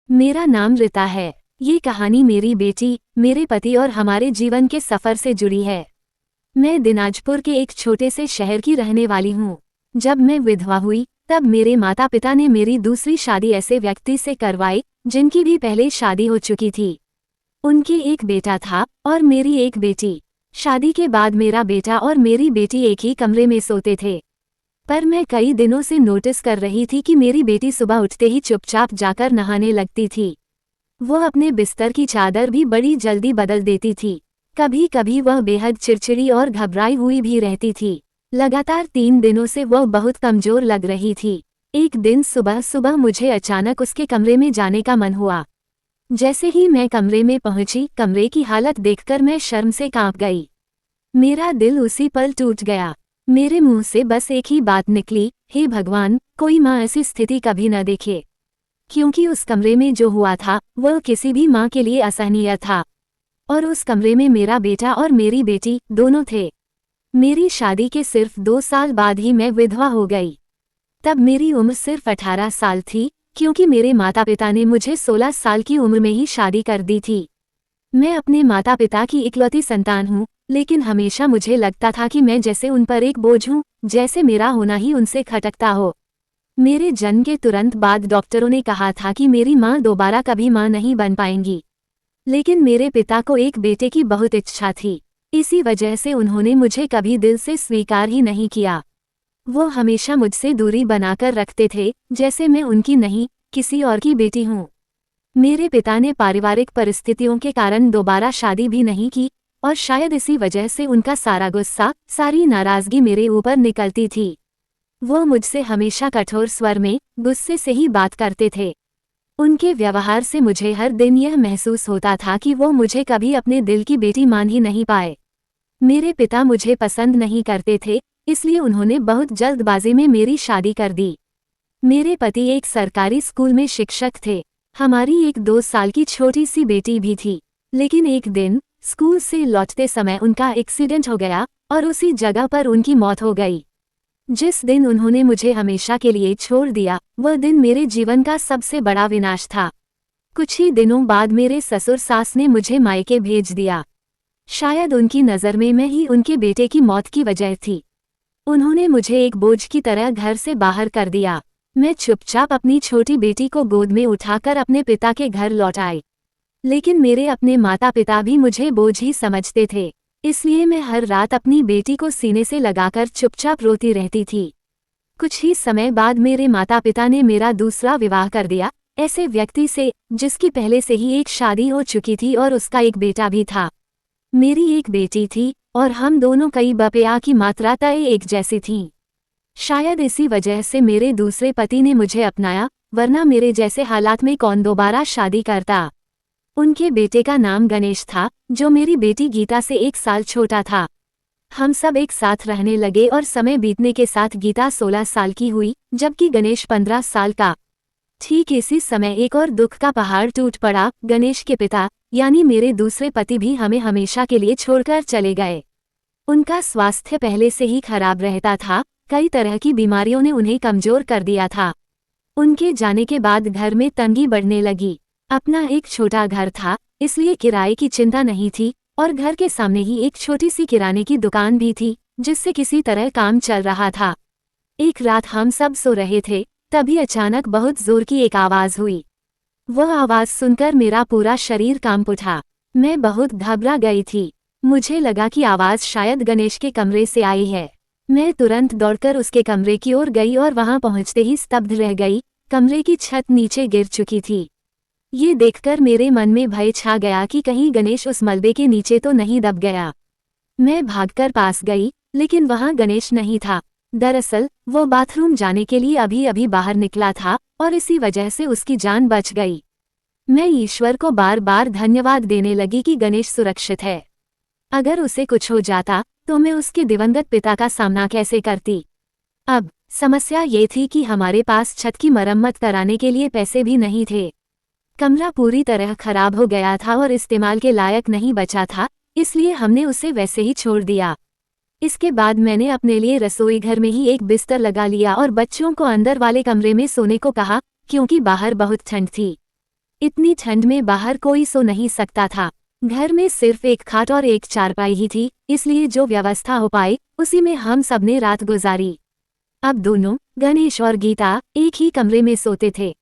मेरा नाम रिता है। ये कहानी मेरी बेटी, मेरे पति और हमारे जीवन के सफर से जुड़ी है। मैं दिनाजपुर के एक छोटे से शहर की रहने वाली हूँ। जब मैं विधवा हुई तब मेरे माता पिता ने मेरी दूसरी शादी ऐसे व्यक्ति से करवाई जिनकी भी पहले शादी हो चुकी थी। उनके एक बेटा था और मेरी एक बेटी। शादी के बाद मेरा बेटा और मेरी बेटी एक ही कमरे में सोते थे। पर मैं कई दिनों से नोटिस कर रही थी कि मेरी बेटी सुबह उठते ही चुपचाप जाकर नहाने लगती थी। वो अपने बिस्तर की चादर भी बड़ी जल्दी बदल देती थी। कभी कभी वह बेहद चिड़चिड़ी और घबराई हुई भी रहती थी। लगातार 3 दिनों से वह बहुत कमजोर लग रही थी। एक दिन सुबह सुबह मुझे अचानक उसके कमरे में जाने का मन हुआ। जैसे ही मैं कमरे में पहुंची, कमरे की हालत देखकर मैं शर्म से कांप गई। मेरा दिल उसी पल टूट गया। मेरे मुंह से बस एक ही बात निकली, हे भगवान, कोई माँ ऐसी स्थिति कभी न देखे। क्योंकि उस कमरे में जो हुआ था वह किसी भी माँ के लिए असहनीय था। और उस कमरे में मेरा बेटा और मेरी बेटी दोनों थे। मेरी शादी के सिर्फ 2 साल बाद ही मैं विधवा हो गई। तब मेरी उम्र सिर्फ 18 साल थी, क्योंकि मेरे माता पिता ने मुझे 16 साल की उम्र में ही शादी कर दी थी। मैं अपने माता पिता की इकलौती संतान हूँ, लेकिन हमेशा मुझे लगता था कि मैं जैसे उन पर एक बोझ हूँ, जैसे मेरा होना ही उनसे खटकता हो। मेरे जन्म के तुरंत बाद डॉक्टरों ने कहा था कि मेरी माँ दोबारा कभी माँ नहीं बन पाएंगी। लेकिन मेरे पिता को एक बेटे की बहुत इच्छा थी। इसी वजह से उन्होंने मुझे कभी दिल से स्वीकार ही नहीं किया। वो हमेशा मुझसे दूरी बनाकर रखते थे, जैसे मैं उनकी नहीं, किसी और की बेटी हूँ। मेरे पिता ने पारिवारिक परिस्थितियों के कारण दोबारा शादी भी नहीं की, और शायद इसी वजह से उनका सारा गुस्सा, सारी नाराजगी मेरे ऊपर निकलती थी। वो मुझसे हमेशा कठोर स्वर में, गुस्से से ही बात करते थे। उनके व्यवहार से मुझे हर दिन यह महसूस होता था कि वो मुझे कभी अपने दिल की बेटी मान ही नहीं पाए। मेरे पिता मुझे पसंद नहीं करते थे, इसलिए उन्होंने बहुत जल्दबाजी में मेरी शादी कर दी। मेरे पति एक सरकारी स्कूल में शिक्षक थे। हमारी एक 2 साल की छोटी सी बेटी भी थी। लेकिन एक दिन स्कूल से लौटते समय उनका एक्सीडेंट हो गया और उसी जगह पर उनकी मौत हो गई। जिस दिन उन्होंने मुझे हमेशा के लिए छोड़ दिया, वह दिन मेरे जीवन का सबसे बड़ा विनाश था। कुछ ही दिनों बाद मेरे ससुर सास ने मुझे मायके भेज दिया। शायद उनकी नज़र में मैं ही उनके बेटे की मौत की वजह थी। उन्होंने मुझे एक बोझ की तरह घर से बाहर कर दिया। मैं चुपचाप अपनी छोटी बेटी को गोद में उठाकर अपने पिता के घर लौट आई। लेकिन मेरे अपने माता पिता भी मुझे बोझ ही समझते थे, इसलिए मैं हर रात अपनी बेटी को सीने से लगाकर चुपचाप रोती रहती थी। कुछ ही समय बाद मेरे माता पिता ने मेरा दूसरा विवाह कर दिया, ऐसे व्यक्ति से जिसकी पहले से ही एक शादी हो चुकी थी और उसका एक बेटा भी था। मेरी एक बेटी थी और हम दोनों कई बपेया की मात्रा तय एक जैसी थीं। शायद इसी वजह से मेरे दूसरे पति ने मुझे अपनाया, वरना मेरे जैसे हालात में कौन दोबारा शादी करता। उनके बेटे का नाम गणेश था, जो मेरी बेटी गीता से 1 साल छोटा था। हम सब एक साथ रहने लगे और समय बीतने के साथ गीता 16 साल की हुई, जबकि गणेश 15 साल का। ठीक इसी समय एक और दुख का पहाड़ टूट पड़ा। गणेश के पिता यानी मेरे दूसरे पति भी हमें हमेशा के लिए छोड़कर चले गए। उनका स्वास्थ्य पहले से ही खराब रहता था, कई तरह की बीमारियों ने उन्हें कमजोर कर दिया था। उनके जाने के बाद घर में तंगी बढ़ने लगी। अपना एक छोटा घर था, इसलिए किराए की चिंता नहीं थी, और घर के सामने ही एक छोटी सी किराने की दुकान भी थी, जिससे किसी तरह काम चल रहा था। एक रात हम सब सो रहे थे, तभी अचानक बहुत जोर की एक आवाज हुई। वह आवाज सुनकर मेरा पूरा शरीर कांप उठा। मैं बहुत घबरा गई थी। मुझे लगा कि आवाज शायद गणेश के कमरे से आई है। मैं तुरंत दौड़कर उसके कमरे की ओर गई और वहां पहुंचते ही स्तब्ध रह गई। कमरे की छत नीचे गिर चुकी थी। ये देखकर मेरे मन में भय छा गया कि कहीं गणेश उस मलबे के नीचे तो नहीं दब गया। मैं भागकर पास गई, लेकिन वहां गणेश नहीं था। दरअसल वो बाथरूम जाने के लिए अभी अभी बाहर निकला था और इसी वजह से उसकी जान बच गई। मैं ईश्वर को बार बार धन्यवाद देने लगी कि गणेश सुरक्षित है। अगर उसे कुछ हो जाता तो मैं उसके दिवंगत पिता का सामना कैसे करती। अब समस्या ये थी कि हमारे पास छत की मरम्मत कराने के लिए पैसे भी नहीं थे। कमरा पूरी तरह खराब हो गया था और इस्तेमाल के लायक नहीं बचा था, इसलिए हमने उसे वैसे ही छोड़ दिया। इसके बाद मैंने अपने लिए रसोई घर में ही एक बिस्तर लगा लिया और बच्चों को अंदर वाले कमरे में सोने को कहा, क्योंकि बाहर बहुत ठंड थी। इतनी ठंड में बाहर कोई सो नहीं सकता था। घर में सिर्फ एक खाट और एक चारपाई ही थी, इसलिए जो व्यवस्था हो पाई उसी में हम सबने रात गुजारी। अब दोनों, गणेश और गीता, एक ही कमरे में सोते थे।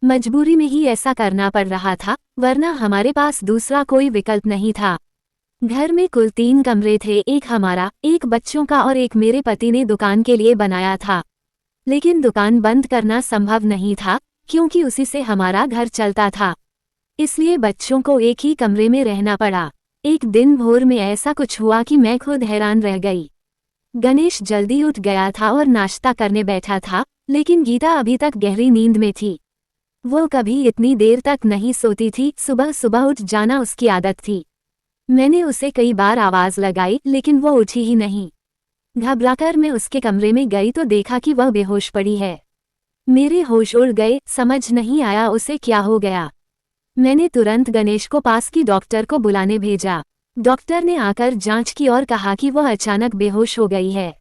मजबूरी में ही ऐसा करना पड़ रहा था, वरना हमारे पास दूसरा कोई विकल्प नहीं था। घर में कुल 3 कमरे थे, एक हमारा, एक बच्चों का और एक मेरे पति ने दुकान के लिए बनाया था। लेकिन दुकान बंद करना संभव नहीं था, क्योंकि उसी से हमारा घर चलता था। इसलिए बच्चों को एक ही कमरे में रहना पड़ा। एक दिन भोर में ऐसा कुछ हुआ कि मैं खुद हैरान रह गई। गणेश जल्दी उठ गया था और नाश्ता करने बैठा था, लेकिन गीता अभी तक गहरी नींद में थी। वो कभी इतनी देर तक नहीं सोती थी, सुबह सुबह उठ जाना उसकी आदत थी। मैंने उसे कई बार आवाज लगाई, लेकिन वो उठी ही नहीं। घबराकर मैं उसके कमरे में गई तो देखा कि वह बेहोश पड़ी है। मेरे होश उड़ गए, समझ नहीं आया उसे क्या हो गया। मैंने तुरंत गणेश को पास की डॉक्टर को बुलाने भेजा। डॉक्टर ने आकर जांच की और कहा कि वह अचानक बेहोश हो गई है।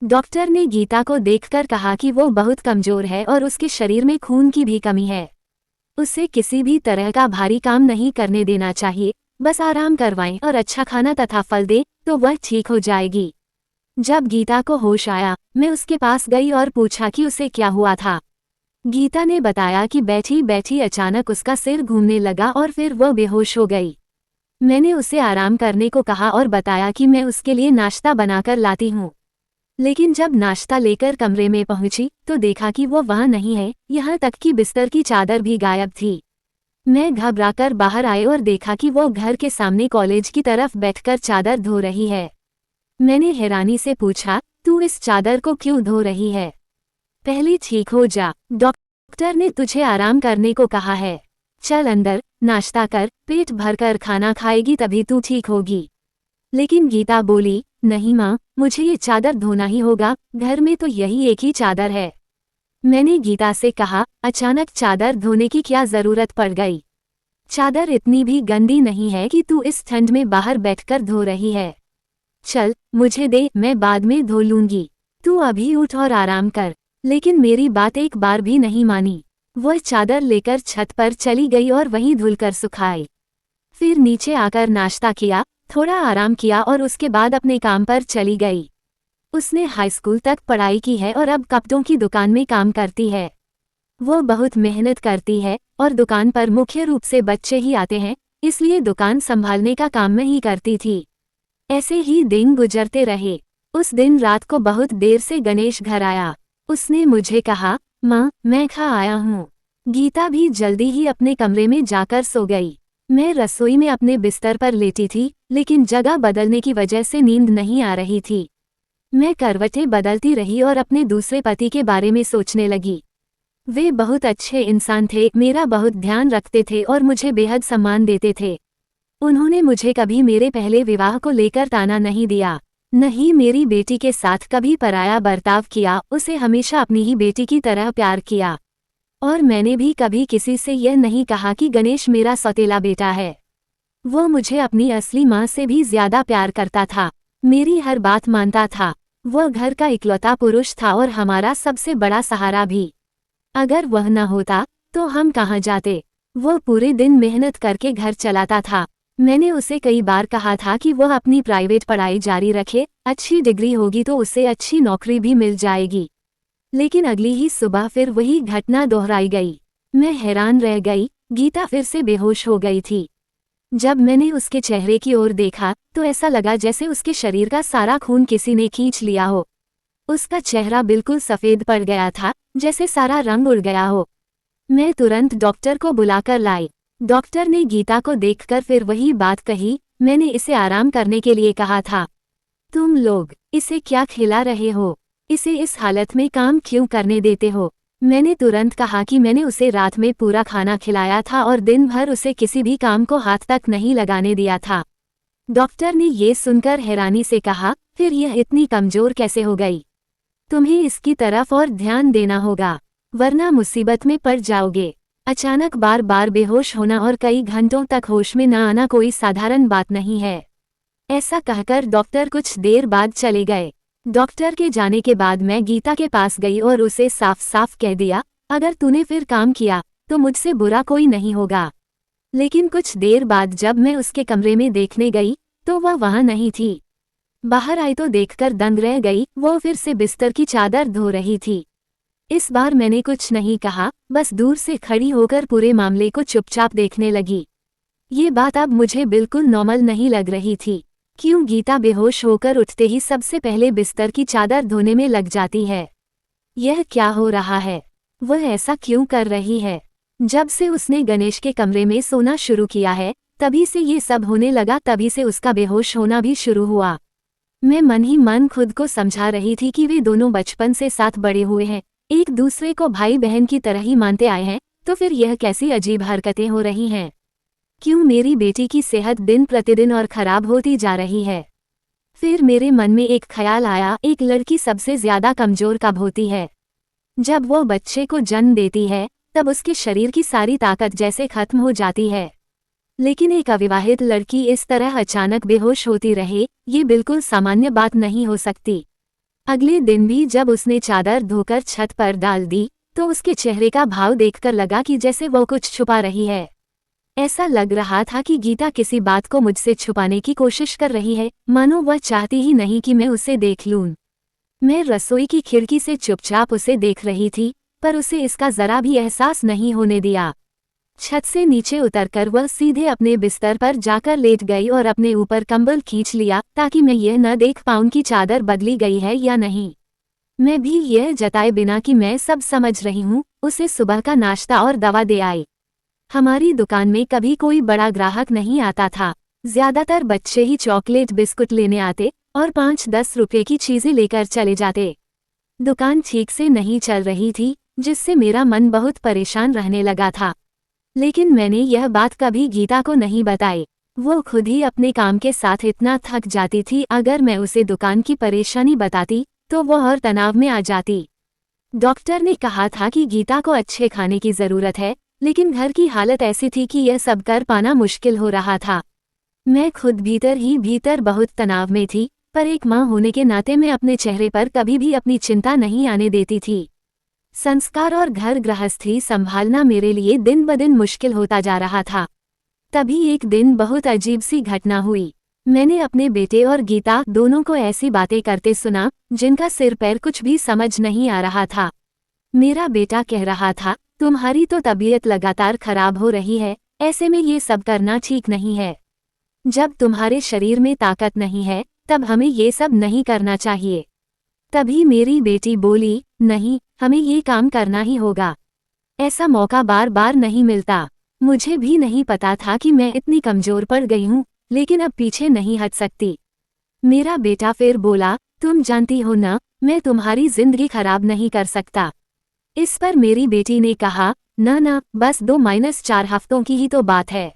डॉक्टर ने गीता को देखकर कहा कि वो बहुत कमजोर है और उसके शरीर में खून की भी कमी है। उसे किसी भी तरह का भारी काम नहीं करने देना चाहिए, बस आराम करवाएं और अच्छा खाना तथा फल दें तो वह ठीक हो जाएगी। जब गीता को होश आया, मैं उसके पास गई और पूछा कि उसे क्या हुआ था। गीता ने बताया कि बैठी बैठी अचानक उसका सिर घूमने लगा और फिर वह बेहोश हो गई। मैंने उसे आराम करने को कहा और बताया कि मैं उसके लिए नाश्ता बनाकर लाती हूँ। लेकिन जब नाश्ता लेकर कमरे में पहुंची तो देखा कि वो वहां नहीं है, यहाँ तक कि बिस्तर की चादर भी गायब थी। मैं घबराकर बाहर आई और देखा कि वो घर के सामने कॉलेज की तरफ बैठकर चादर धो रही है। मैंने हैरानी से पूछा, तू इस चादर को क्यों धो रही है? पहले ठीक हो जा, डॉक्टर ने तुझे आराम करने को कहा है। चल अंदर, नाश्ता कर, पेट भरकर खाना खाएगी तभी तू ठीक होगी। लेकिन गीता बोली, नहीं माँ, मुझे ये चादर धोना ही होगा, घर में तो यही एक ही चादर है। मैंने गीता से कहा, अचानक चादर धोने की क्या जरूरत पड़ गई? चादर इतनी भी गंदी नहीं है कि तू इस ठंड में बाहर बैठकर धो रही है। चल, मुझे दे, मैं बाद में धो लूंगी। तू अभी उठ और आराम कर। लेकिन मेरी बात एक बार भी नहीं मानी। वह चादर लेकर छत पर चली गई और वहीं धुलकर सुखाई। फिर नीचे आकर नाश्ता किया, थोड़ा आराम किया और उसके बाद अपने काम पर चली गई। उसने हाई स्कूल तक पढ़ाई की है और अब कपड़ों की दुकान में काम करती है। वो बहुत मेहनत करती है और दुकान पर मुख्य रूप से बच्चे ही आते हैं, इसलिए दुकान संभालने का काम मैं ही करती थी। ऐसे ही दिन गुजरते रहे। उस दिन रात को बहुत देर से गणेश घर आया। उसने मुझे कहा, माँ, मैं खा आया हूँ। गीता भी जल्दी ही अपने कमरे में जाकर सो गई। मैं रसोई में अपने बिस्तर पर लेटी थी, लेकिन जगह बदलने की वजह से नींद नहीं आ रही थी। मैं करवटें बदलती रही और अपने दूसरे पति के बारे में सोचने लगी। वे बहुत अच्छे इंसान थे, मेरा बहुत ध्यान रखते थे और मुझे बेहद सम्मान देते थे। उन्होंने मुझे कभी मेरे पहले विवाह को लेकर ताना नहीं दिया, न ही मेरी बेटी के साथ कभी पराया बर्ताव किया, उसे हमेशा अपनी ही बेटी की तरह प्यार किया। और मैंने भी कभी किसी से यह नहीं कहा कि गणेश मेरा सौतेला बेटा है। वो मुझे अपनी असली माँ से भी ज्यादा प्यार करता था, मेरी हर बात मानता था। वह घर का इकलौता पुरुष था और हमारा सबसे बड़ा सहारा भी। अगर वह न होता तो हम कहाँ जाते। वो पूरे दिन मेहनत करके घर चलाता था। मैंने उसे कई बार कहा था कि वह अपनी प्राइवेट पढ़ाई जारी रखे, अच्छी डिग्री होगी तो उसे अच्छी नौकरी भी मिल जाएगी। लेकिन अगली ही सुबह फिर वही घटना दोहराई गई। मैं हैरान रह गई, गीता फिर से बेहोश हो गई थी। जब मैंने उसके चेहरे की ओर देखा तो ऐसा लगा जैसे उसके शरीर का सारा खून किसी ने खींच लिया हो। उसका चेहरा बिल्कुल सफेद पड़ गया था, जैसे सारा रंग उड़ गया हो। मैं तुरंत डॉक्टर को बुलाकर लाई। डॉक्टर ने गीता को देखकर फिर वही बात कही, मैंने इसे आराम करने के लिए कहा था। तुम लोग इसे क्या खिला रहे हो? इसे इस हालत में काम क्यों करने देते हो? मैंने तुरंत कहा कि मैंने उसे रात में पूरा खाना खिलाया था और दिन भर उसे किसी भी काम को हाथ तक नहीं लगाने दिया था। डॉक्टर ने ये सुनकर हैरानी से कहा, फिर यह इतनी कमजोर कैसे हो गई? तुम्हें इसकी तरफ और ध्यान देना होगा, वरना मुसीबत में पड़ जाओगे। अचानक बार बार बेहोश होना और कई घंटों तक होश में न आना कोई साधारण बात नहीं है। ऐसा कहकर डॉक्टर कुछ देर बाद चले गए। डॉक्टर के जाने के बाद मैं गीता के पास गई और उसे साफ साफ कह दिया, अगर तूने फिर काम किया तो मुझसे बुरा कोई नहीं होगा। लेकिन कुछ देर बाद जब मैं उसके कमरे में देखने गई तो वह वहां नहीं थी। बाहर आई तो देखकर दंग रह गई, वो फिर से बिस्तर की चादर धो रही थी। इस बार मैंने कुछ नहीं कहा, बस दूर से खड़ी होकर पूरे मामले को चुपचाप देखने लगी। ये बात अब मुझे बिल्कुल नॉर्मल नहीं लग रही थी। क्यों गीता बेहोश होकर उठते ही सबसे पहले बिस्तर की चादर धोने में लग जाती है? यह क्या हो रहा है? वह ऐसा क्यों कर रही है? जब से उसने गणेश के कमरे में सोना शुरू किया है, तभी से ये सब होने लगा, तभी से उसका बेहोश होना भी शुरू हुआ। मैं मन ही मन खुद को समझा रही थी कि वे दोनों बचपन से साथ बड़े हुए हैं, एक दूसरे को भाई बहन की तरह ही मानते आए हैं, तो फिर यह कैसी अजीब हरकतें हो रही हैं? क्यों मेरी बेटी की सेहत दिन प्रतिदिन और खराब होती जा रही है? फिर मेरे मन में एक ख्याल आया, एक लड़की सबसे ज्यादा कमजोर कब होती है? जब वो बच्चे को जन्म देती है, तब उसके शरीर की सारी ताकत जैसे खत्म हो जाती है। लेकिन एक अविवाहित लड़की इस तरह अचानक बेहोश होती रहे, ये बिल्कुल सामान्य बात नहीं हो सकती। अगले दिन भी जब उसने चादर धोकर छत पर डाल दी, तो उसके चेहरे का भाव देखकर लगा कि जैसे वो कुछ छुपा रही है। ऐसा लग रहा था कि गीता किसी बात को मुझसे छुपाने की कोशिश कर रही है, मानो वह चाहती ही नहीं कि मैं उसे देख लूं। मैं रसोई की खिड़की से चुपचाप उसे देख रही थी, पर उसे इसका जरा भी एहसास नहीं होने दिया। छत से नीचे उतरकर वह सीधे अपने बिस्तर पर जाकर लेट गई और अपने ऊपर कंबल खींच लिया, ताकि मैं यह न देख पाऊं कि चादर बदली गई है या नहीं। मैं भी यह जताए बिना कि मैं सब समझ रही हूँ, उसे सुबह का नाश्ता और दवा दे आई। हमारी दुकान में कभी कोई बड़ा ग्राहक नहीं आता था। ज्यादातर बच्चे ही चॉकलेट बिस्कुट लेने आते और 5-10 रुपए की चीजें लेकर चले जाते। दुकान ठीक से नहीं चल रही थी, जिससे मेरा मन बहुत परेशान रहने लगा था। लेकिन मैंने यह बात कभी गीता को नहीं बताई। वो खुद ही अपने काम के साथ इतना थक जाती थी, अगर मैं उसे दुकान की परेशानी बताती तो वो और तनाव में आ जाती। डॉक्टर ने कहा था कि गीता को अच्छे खाने की जरूरत है, लेकिन घर की हालत ऐसी थी कि यह सब कर पाना मुश्किल हो रहा था। मैं खुद भीतर ही भीतर बहुत तनाव में थी, पर एक माँ होने के नाते मैं अपने चेहरे पर कभी भी अपनी चिंता नहीं आने देती थी। संस्कार और घर गृहस्थी संभालना मेरे लिए दिन ब दिन मुश्किल होता जा रहा था। तभी एक दिन बहुत अजीब सी घटना हुई। मैंने अपने बेटे और गीता दोनों को ऐसी बातें करते सुना जिनका सिर पैर कुछ भी समझ नहीं आ रहा था। मेरा बेटा कह रहा था, तुम्हारी तो तबीयत लगातार खराब हो रही है, ऐसे में ये सब करना ठीक नहीं है। जब तुम्हारे शरीर में ताकत नहीं है, तब हमें ये सब नहीं करना चाहिए। तभी मेरी बेटी बोली, नहीं, हमें ये काम करना ही होगा। ऐसा मौका बार बार नहीं मिलता। मुझे भी नहीं पता था कि मैं इतनी कमजोर पड़ गई हूँ, लेकिन अब पीछे नहीं हट सकती। मेरा बेटा फिर बोला, तुम जानती हो ना, मैं तुम्हारी जिंदगी खराब नहीं कर सकता। इस पर मेरी बेटी ने कहा, ना, बस 2-4 हफ्तों की ही तो बात है।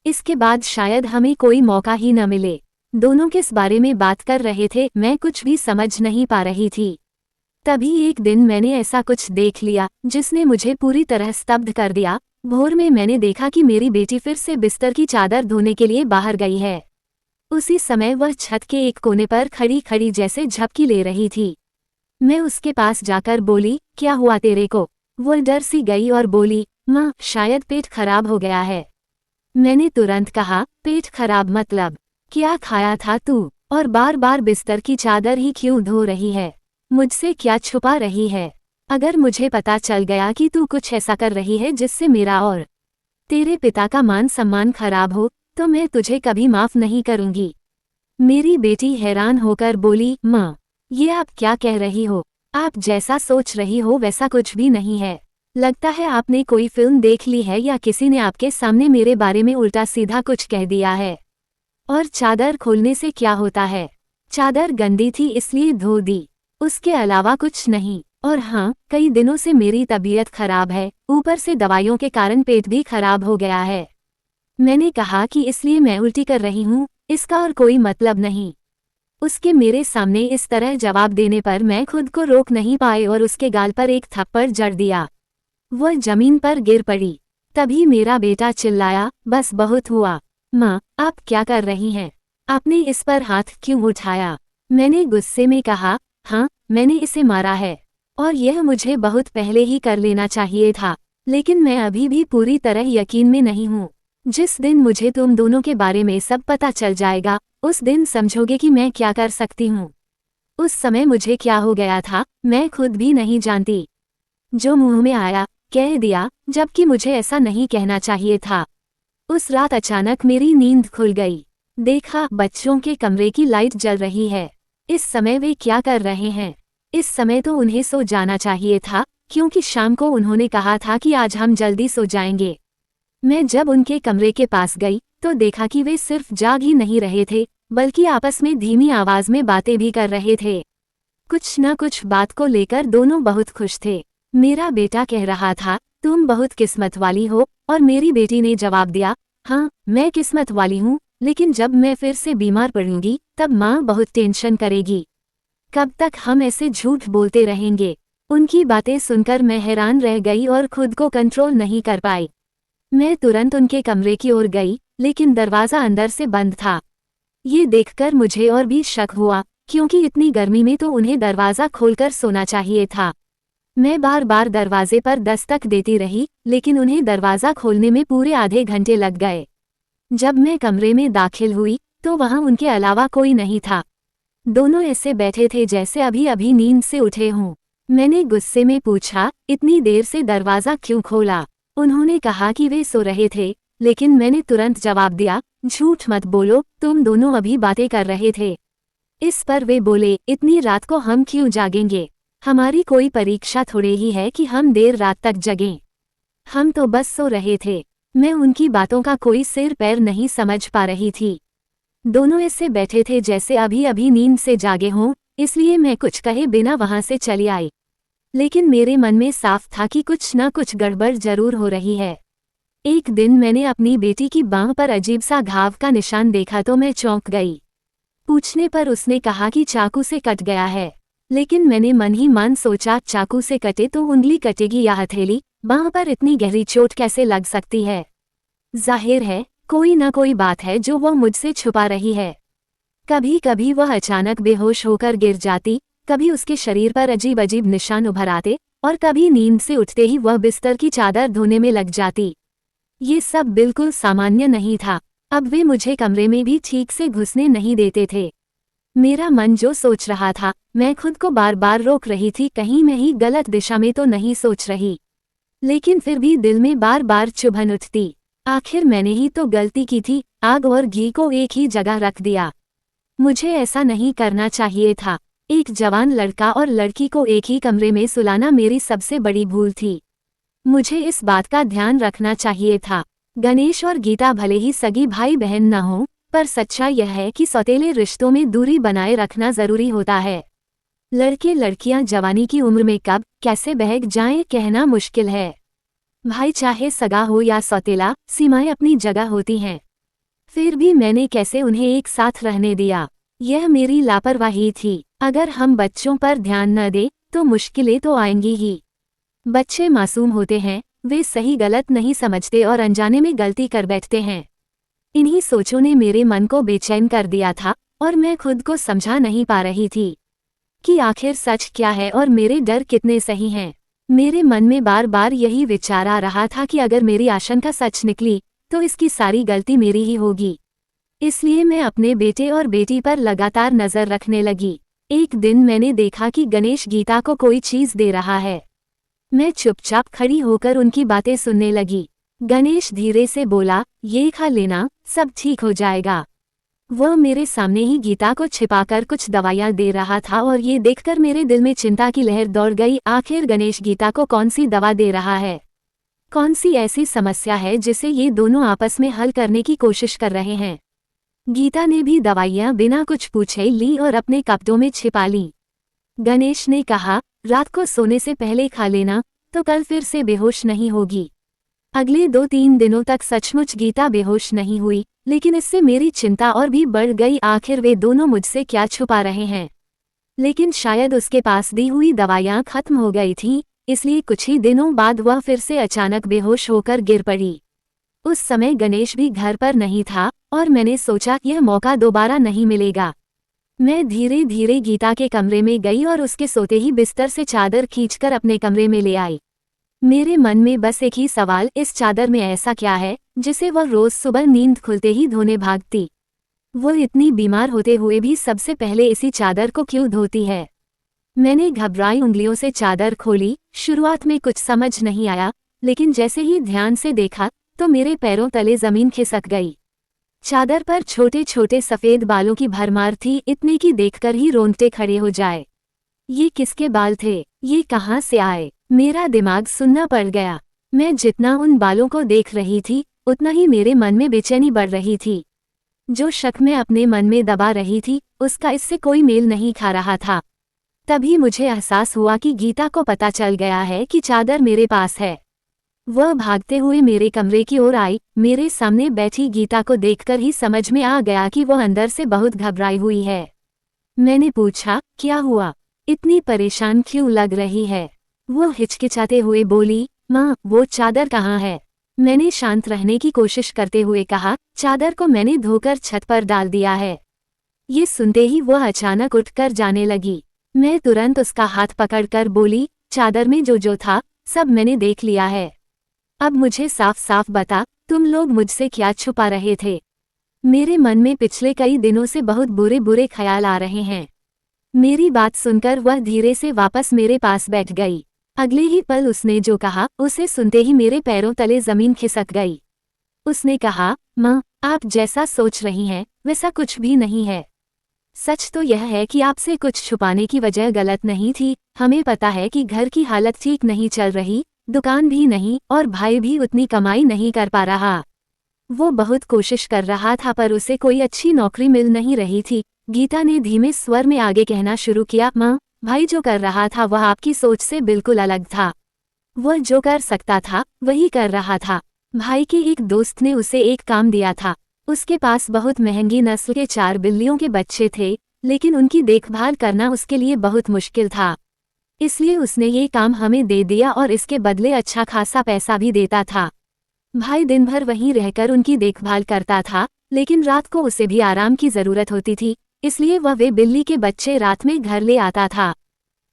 इसके बाद शायद हमें कोई मौका ही न मिले। दोनों किस बारे में बात कर रहे थे, मैं कुछ भी समझ नहीं पा रही थी। तभी एक दिन मैंने ऐसा कुछ देख लिया जिसने मुझे पूरी तरह स्तब्ध कर दिया। भोर में मैंने देखा कि मेरी बेटी फिर से बिस्तर की चादर धोने के लिए बाहर गई है। उसी समय वह छत के एक कोने पर खड़ी खड़ी जैसे झपकी ले रही थी। मैं उसके पास जाकर बोली, क्या हुआ तेरे को? वो डर सी गई और बोली, माँ, शायद पेट खराब हो गया है। मैंने तुरंत कहा, पेट खराब मतलब? क्या खाया था तू? और बार बार बिस्तर की चादर ही क्यों धो रही है? मुझसे क्या छुपा रही है? अगर मुझे पता चल गया कि तू कुछ ऐसा कर रही है जिससे मेरा और तेरे पिता का मान सम्मान खराब हो, तो मैं तुझे कभी माफ नहीं करूंगी। मेरी बेटी हैरान होकर बोली, माँ, ये आप क्या कह रही हो? आप जैसा सोच रही हो वैसा कुछ भी नहीं है। लगता है आपने कोई फिल्म देख ली है या किसी ने आपके सामने मेरे बारे में उल्टा सीधा कुछ कह दिया है। और चादर खोलने से क्या होता है? चादर गंदी थी इसलिए धो दी, उसके अलावा कुछ नहीं। और हाँ, कई दिनों से मेरी तबीयत खराब है, ऊपर से दवाइयों के कारण पेट भी खराब हो गया है। मैंने कहा कि इसलिए मैं उल्टी कर रही हूँ, इसका और कोई मतलब नहीं। उसके मेरे सामने इस तरह जवाब देने पर मैं खुद को रोक नहीं पाई और उसके गाल पर एक थप्पड़ जड़ दिया। वह जमीन पर गिर पड़ी। तभी मेरा बेटा चिल्लाया, बस बहुत हुआ। माँ, आप क्या कर रही हैं? आपने इस पर हाथ क्यों उठाया? मैंने गुस्से में कहा, हाँ, मैंने इसे मारा है, और यह मुझे बहुत पहले ही कर लेना चाहिए था। लेकिन मैं अभी भी पूरी तरह यकीन में नहीं हूँ। जिस दिन मुझे तुम दोनों के बारे में सब पता चल जाएगा, उस दिन समझोगे कि मैं क्या कर सकती हूँ। उस समय मुझे क्या हो गया था, मैं खुद भी नहीं जानती। जो मुंह में आया, कह दिया, जबकि मुझे ऐसा नहीं कहना चाहिए था। उस रात अचानक मेरी नींद खुल गई। देखा, बच्चों के कमरे की लाइट जल रही है। इस समय वे क्या कर रहे हैं? इस समय तो उन्हें सो जाना चाहिए था, क्योंकि शाम को उन्होंने कहा था कि आज हम जल्दी सो जाएंगे। मैं जब उनके कमरे के पास गई तो देखा कि वे सिर्फ जाग ही नहीं रहे थे, बल्कि आपस में धीमी आवाज में बातें भी कर रहे थे। कुछ न कुछ बात को लेकर दोनों बहुत खुश थे। मेरा बेटा कह रहा था, तुम बहुत किस्मत वाली हो, और मेरी बेटी ने जवाब दिया, हाँ, मैं किस्मत वाली हूँ, लेकिन जब मैं फिर से बीमार पड़ूंगी तब माँ बहुत टेंशन करेगी। कब तक हम ऐसे झूठ बोलते रहेंगे? उनकी बातें सुनकर मैं हैरान रह गई और खुद को कंट्रोल नहीं कर पाई। मैं तुरंत उनके कमरे की ओर गई, लेकिन दरवाज़ा अंदर से बंद था। ये देखकर मुझे और भी शक हुआ, क्योंकि इतनी गर्मी में तो उन्हें दरवाज़ा खोलकर सोना चाहिए था। मैं बार बार दरवाजे पर दस्तक देती रही, लेकिन उन्हें दरवाज़ा खोलने में पूरे आधे घंटे लग गए। जब मैं कमरे में दाखिल हुई तो वहाँ उनके अलावा कोई नहीं था। दोनों ऐसे बैठे थे जैसे अभी अभी नींद से उठे हों। मैंने गुस्से में पूछा, इतनी देर से दरवाज़ा क्यों खोला? उन्होंने कहा कि वे सो रहे थे, लेकिन मैंने तुरंत जवाब दिया, झूठ मत बोलो, तुम दोनों अभी बातें कर रहे थे। इस पर वे बोले, इतनी रात को हम क्यों जागेंगे? हमारी कोई परीक्षा थोड़े ही है कि हम देर रात तक जगें। हम तो बस सो रहे थे। मैं उनकी बातों का कोई सिर पैर नहीं समझ पा रही थी। दोनों ऐसे बैठे थे जैसे अभी अभी नींद से जागे हों, इसलिए मैं कुछ कहे बिना वहां से चली आई। लेकिन मेरे मन में साफ था कि कुछ न कुछ गड़बड़ जरूर हो रही है। एक दिन मैंने अपनी बेटी की बांह पर अजीब सा घाव का निशान देखा तो मैं चौंक गई। पूछने पर उसने कहा कि चाकू से कट गया है, लेकिन मैंने मन ही मन सोचा, चाकू से कटे तो उंगली कटेगी या हथेली, बांह पर इतनी गहरी चोट कैसे लग सकती है? जाहिर है कोई न कोई बात है जो वह मुझसे छुपा रही है। कभी कभी वह अचानक बेहोश होकर गिर जाती, कभी उसके शरीर पर अजीब अजीब निशान उभर आते, और कभी नींद से उठते ही वह बिस्तर की चादर धोने में लग जाती। ये सब बिल्कुल सामान्य नहीं था। अब वे मुझे कमरे में भी ठीक से घुसने नहीं देते थे। मेरा मन जो सोच रहा था, मैं खुद को बार बार रोक रही थी, कहीं मैं ही गलत दिशा में तो नहीं सोच रही। लेकिन फिर भी दिल में बार बार चुभन उठती। आखिर मैंने ही तो गलती की थी, आग और घी को एक ही जगह रख दिया। मुझे ऐसा नहीं करना चाहिए था। एक जवान लड़का और लड़की को एक ही कमरे में सुलाना मेरी सबसे बड़ी भूल थी। मुझे इस बात का ध्यान रखना चाहिए था। गणेश और गीता भले ही सगी भाई बहन न हों, पर सच्चाई यह है कि सौतेले रिश्तों में दूरी बनाए रखना जरूरी होता है। लड़के लड़कियां जवानी की उम्र में कब कैसे बहक जाएं कहना मुश्किल है। भाई चाहे सगा हो या सौतेला, सीमाएं अपनी जगह होती हैं। फिर भी मैंने कैसे उन्हें एक साथ रहने दिया? यह मेरी लापरवाही थी। अगर हम बच्चों पर ध्यान न दें तो मुश्किलें तो आएंगी ही। बच्चे मासूम होते हैं, वे सही गलत नहीं समझते और अनजाने में गलती कर बैठते हैं। इन्हीं सोचों ने मेरे मन को बेचैन कर दिया था, और मैं खुद को समझा नहीं पा रही थी कि आखिर सच क्या है और मेरे डर कितने सही हैं। मेरे मन में बार बार यही विचार आ रहा था कि अगर मेरी आशंका सच निकली तो इसकी सारी गलती मेरी ही होगी। इसलिए मैं अपने बेटे और बेटी पर लगातार नजर रखने लगी। एक दिन मैंने देखा कि गणेश गीता को कोई चीज दे रहा है। मैं चुपचाप खड़ी होकर उनकी बातें सुनने लगी। गणेश धीरे से बोला, ये खा लेना, सब ठीक हो जाएगा। वह मेरे सामने ही गीता को छिपाकर कुछ दवाइयां दे रहा था, और ये देखकर मेरे दिल में चिंता की लहर दौड़ गई। आखिर गणेश गीता को कौन सी दवा दे रहा है? कौन सी ऐसी समस्या है जिसे ये दोनों आपस में हल करने की कोशिश कर रहे हैं? गीता ने भी दवाइयां बिना कुछ पूछे ली और अपने कपड़ों में छिपा ली। गणेश ने कहा, रात को सोने से पहले खा लेना, तो कल फिर से बेहोश नहीं होगी। अगले 2-3 दिनों तक सचमुच गीता बेहोश नहीं हुई, लेकिन इससे मेरी चिंता और भी बढ़ गई। आखिर वे दोनों मुझसे क्या छुपा रहे हैं? लेकिन शायद उसके पास दी हुई दवाइयां खत्म हो गई थीं, इसलिए कुछ ही दिनों बाद वह फिर से अचानक बेहोश होकर गिर पड़ी। उस समय गणेश भी घर पर नहीं था, और मैंने सोचा यह मौका दोबारा नहीं मिलेगा। मैं धीरे धीरे गीता के कमरे में गई और उसके सोते ही बिस्तर से चादर खींचकर अपने कमरे में ले आई। मेरे मन में बस एक ही सवाल, इस चादर में ऐसा क्या है जिसे वह रोज सुबह नींद खुलते ही धोने भागती। वो इतनी बीमार होते हुए भी सबसे पहले इसी चादर को क्यों धोती है। मैंने घबराई उंगलियों से चादर खोली। शुरुआत में कुछ समझ नहीं आया, लेकिन जैसे ही ध्यान से देखा तो मेरे पैरों तले जमीन खिसक गई। चादर पर छोटे छोटे सफेद बालों की भरमार थी, इतने की देखकर ही रोंगटे खड़े हो जाए। ये किसके बाल थे, ये कहाँ से आए? मेरा दिमाग सुन्ना पड़ गया। मैं जितना उन बालों को देख रही थी उतना ही मेरे मन में बेचैनी बढ़ रही थी। जो शक मैं अपने मन में दबा रही थी उसका इससे कोई मेल नहीं खा रहा था। तभी मुझे एहसास हुआ कि गीता को पता चल गया है कि चादर मेरे पास है। वह भागते हुए मेरे कमरे की ओर आई। मेरे सामने बैठी गीता को देखकर ही समझ में आ गया कि वह अंदर से बहुत घबराई हुई है। मैंने पूछा, क्या हुआ, इतनी परेशान क्यों लग रही है? वो हिचकिचाते हुए बोली, माँ वो चादर कहाँ है? मैंने शांत रहने की कोशिश करते हुए कहा, चादर को मैंने धोकर छत पर डाल दिया है। ये सुनते ही वह अचानक उठकर जाने लगी। मैं तुरंत उसका हाथ पकड़कर बोली, चादर में जो जो था सब मैंने देख लिया है। अब मुझे साफ साफ बता, तुम लोग मुझसे क्या छुपा रहे थे? मेरे मन में पिछले कई दिनों से बहुत बुरे बुरे ख्याल आ रहे हैं। मेरी बात सुनकर वह धीरे से वापस मेरे पास बैठ गई। अगले ही पल उसने जो कहा उसे सुनते ही मेरे पैरों तले जमीन खिसक गई। उसने कहा, माँ आप जैसा सोच रही हैं वैसा कुछ भी नहीं है। सच तो यह है कि आपसे कुछ छुपाने की वजह गलत नहीं थी। हमें पता है कि घर की हालत ठीक नहीं चल रही, दुकान भी नहीं और भाई भी उतनी कमाई नहीं कर पा रहा। वो बहुत कोशिश कर रहा था पर उसे कोई अच्छी नौकरी मिल नहीं रही थी। गीता ने धीमे स्वर में आगे कहना शुरू किया, माँ भाई जो कर रहा था वह आपकी सोच से बिल्कुल अलग था। वह जो कर सकता था वही कर रहा था। भाई के एक दोस्त ने उसे एक काम दिया था। उसके पास बहुत महंगी नस्ल के 4 बिल्लियों के बच्चे थे, लेकिन उनकी देखभाल करना उसके लिए बहुत मुश्किल था। इसलिए उसने ये काम हमें दे दिया और इसके बदले अच्छा खासा पैसा भी देता था। भाई दिन भर वहीं रहकर उनकी देखभाल करता था, लेकिन रात को उसे भी आराम की जरूरत होती थी, इसलिए वह वे बिल्ली के बच्चे रात में घर ले आता था।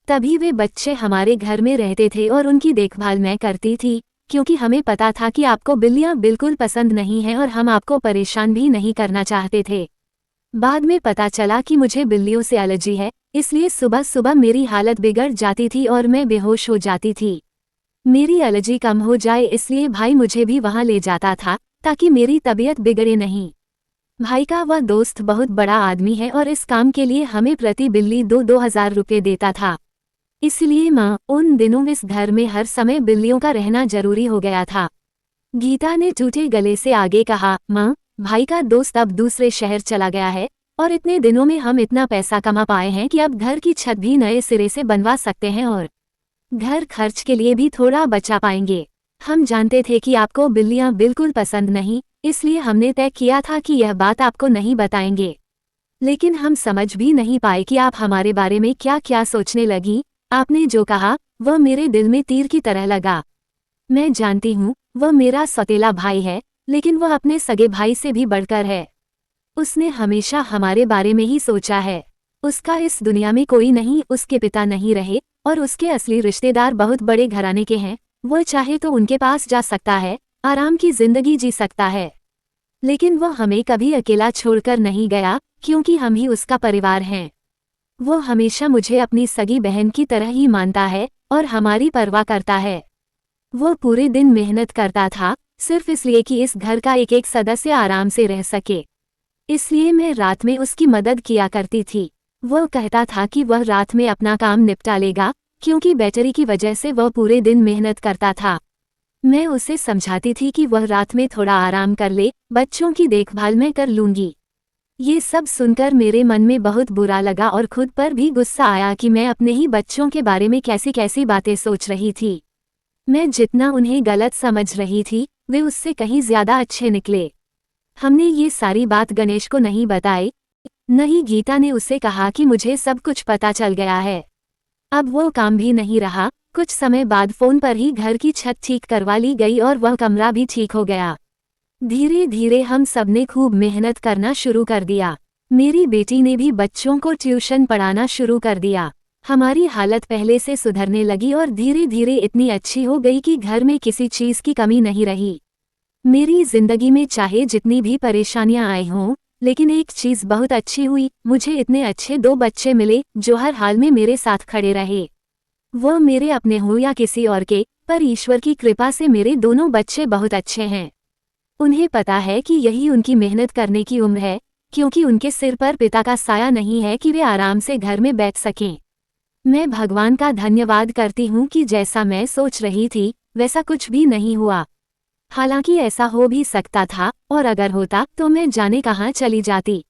तभी वे बच्चे हमारे घर में रहते थे और उनकी देखभाल मैं करती थी, क्योंकि हमें पता था कि आपको बिल्लियां बिल्कुल पसंद नहीं हैं और हम आपको परेशान भी नहीं करना चाहते थे। बाद में पता चला कि मुझे बिल्लियों से एलर्जी है, इसलिए सुबह सुबह मेरी हालत बिगड़ जाती थी और मैं बेहोश हो जाती थी। मेरी एलर्जी कम हो जाए इसलिए भाई मुझे भी वहां ले जाता था ताकि मेरी तबीयत बिगड़े नहीं। भाई का वह दोस्त बहुत बड़ा आदमी है और इस काम के लिए हमें प्रति बिल्ली 2-2 हज़ार रुपये देता था। इसलिए माँ उन दिनों इस घर में हर समय बिल्लियों का रहना जरूरी हो गया था। गीता ने टूटे गले से आगे कहा, माँ भाई का दोस्त अब दूसरे शहर चला गया है और इतने दिनों में हम इतना पैसा कमा पाए हैं कि अब घर की छत भी नए सिरे से बनवा सकते हैं और घर खर्च के लिए भी थोड़ा बचा पाएंगे। हम जानते थे कि आपको बिल्लियां बिल्कुल पसंद नहीं, इसलिए हमने तय किया था कि यह बात आपको नहीं बताएंगे। लेकिन हम समझ भी नहीं पाए कि आप हमारे बारे में क्या क्या सोचने लगी। आपने जो कहा वह मेरे दिल में तीर की तरह लगा। मैं जानती हूँ वह मेरा सौतेला भाई है, लेकिन वह अपने सगे भाई से भी बढ़कर है। उसने हमेशा हमारे बारे में ही सोचा है। उसका इस दुनिया में कोई नहीं, उसके पिता नहीं रहे और उसके असली रिश्तेदार बहुत बड़े घराने के हैं। वह चाहे तो उनके पास जा सकता है, आराम की जिंदगी जी सकता है, लेकिन वह हमें कभी अकेला छोड़कर नहीं गया, क्योंकि हम ही उसका परिवार हैं। वो हमेशा मुझे अपनी सगी बहन की तरह ही मानता है और हमारी परवाह करता है। वो पूरे दिन मेहनत करता था सिर्फ इसलिए कि इस घर का एक एक सदस्य आराम से रह सके। इसलिए मैं रात में उसकी मदद किया करती थी। वह कहता था कि वह रात में अपना काम निपटा लेगा, क्योंकि बैटरी की वजह से वह पूरे दिन मेहनत करता था। मैं उसे समझाती थी कि वह रात में थोड़ा आराम कर ले, बच्चों की देखभाल मैं कर लूंगी। ये सब सुनकर मेरे मन में बहुत बुरा लगा और खुद पर भी गुस्सा आया कि मैं अपने ही बच्चों के बारे में कैसी कैसी बातें सोच रही थी। मैं जितना उन्हें गलत समझ रही थी वे उससे कहीं ज्यादा अच्छे निकले। हमने ये सारी बात गणेश को नहीं बताई, न ही गीता ने उसे कहा कि मुझे सब कुछ पता चल गया है। अब वो काम भी नहीं रहा। कुछ समय बाद फोन पर ही घर की छत ठीक करवा ली गई और वह कमरा भी ठीक हो गया। धीरे धीरे हम सबने खूब मेहनत करना शुरू कर दिया। मेरी बेटी ने भी बच्चों को ट्यूशन पढ़ाना शुरू कर दिया। हमारी हालत पहले से सुधरने लगी और धीरे धीरे इतनी अच्छी हो गई कि घर में किसी चीज़ की कमी नहीं रही। मेरी जिंदगी में चाहे जितनी भी परेशानियां आई हों, लेकिन एक चीज़ बहुत अच्छी हुई, मुझे इतने अच्छे 2 बच्चे मिले जो हर हाल में मेरे साथ खड़े रहे। वो मेरे अपने हों या किसी और के, पर ईश्वर की कृपा से मेरे दोनों बच्चे बहुत अच्छे हैं। उन्हें पता है कि यही उनकी मेहनत करने की उम्र है, क्योंकि उनके सिर पर पिता का साया नहीं है कि वे आराम से घर में बैठ सकें। मैं भगवान का धन्यवाद करती हूँ कि जैसा मैं सोच रही थी, वैसा कुछ भी नहीं हुआ। हालांकि ऐसा हो भी सकता था, और अगर होता तो मैं जाने कहाँ चली जाती।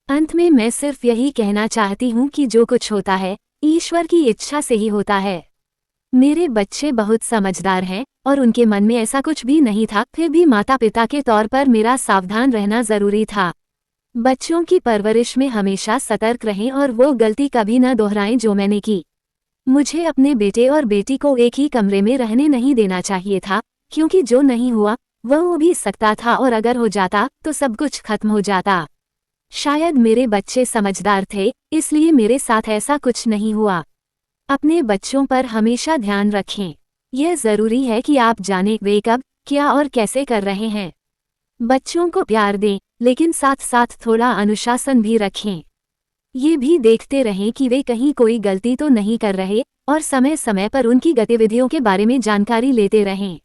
अंत में मैं सिर्फ यही कहना चाहती हूँ कि जो कुछ होता है, ईश्वर की इच्छा से ही होता है। मेरे बच्चे बहुत समझदार हैं, और उनके मन में ऐसा कुछ भी नहीं था, फिर भी माता पिता के तौर पर मेरा सावधान रहना जरूरी था। बच्चों की परवरिश में हमेशा सतर्क रहें और वो गलती कभी न दोहराएं जो मैंने की। मुझे अपने बेटे और बेटी को एक ही कमरे में रहने नहीं देना चाहिए था, क्योंकि जो नहीं हुआ वह हो भी सकता था, और अगर हो जाता तो सब कुछ खत्म हो जाता। शायद मेरे बच्चे समझदार थे, इसलिए मेरे साथ ऐसा कुछ नहीं हुआ। अपने बच्चों पर हमेशा ध्यान रखें। यह जरूरी है कि आप जानें वे कब, क्या और कैसे कर रहे हैं। बच्चों को प्यार दें, लेकिन साथ साथ थोड़ा अनुशासन भी रखें। ये भी देखते रहें कि वे कहीं कोई गलती तो नहीं कर रहे, और समय समय पर उनकी गतिविधियों के बारे में जानकारी लेते रहें।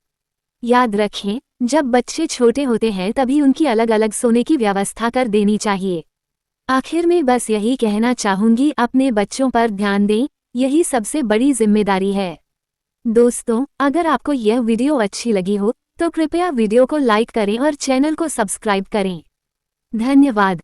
याद रखें, जब बच्चे छोटे होते हैं तभी उनकी अलग अलग सोने की व्यवस्था कर देनी चाहिए। आखिर में बस यही कहना चाहूंगी, अपने बच्चों पर ध्यान दें, यही सबसे बड़ी जिम्मेदारी है। दोस्तों, अगर आपको यह वीडियो अच्छी लगी हो तो कृपया वीडियो को लाइक करें और चैनल को सब्सक्राइब करें। धन्यवाद।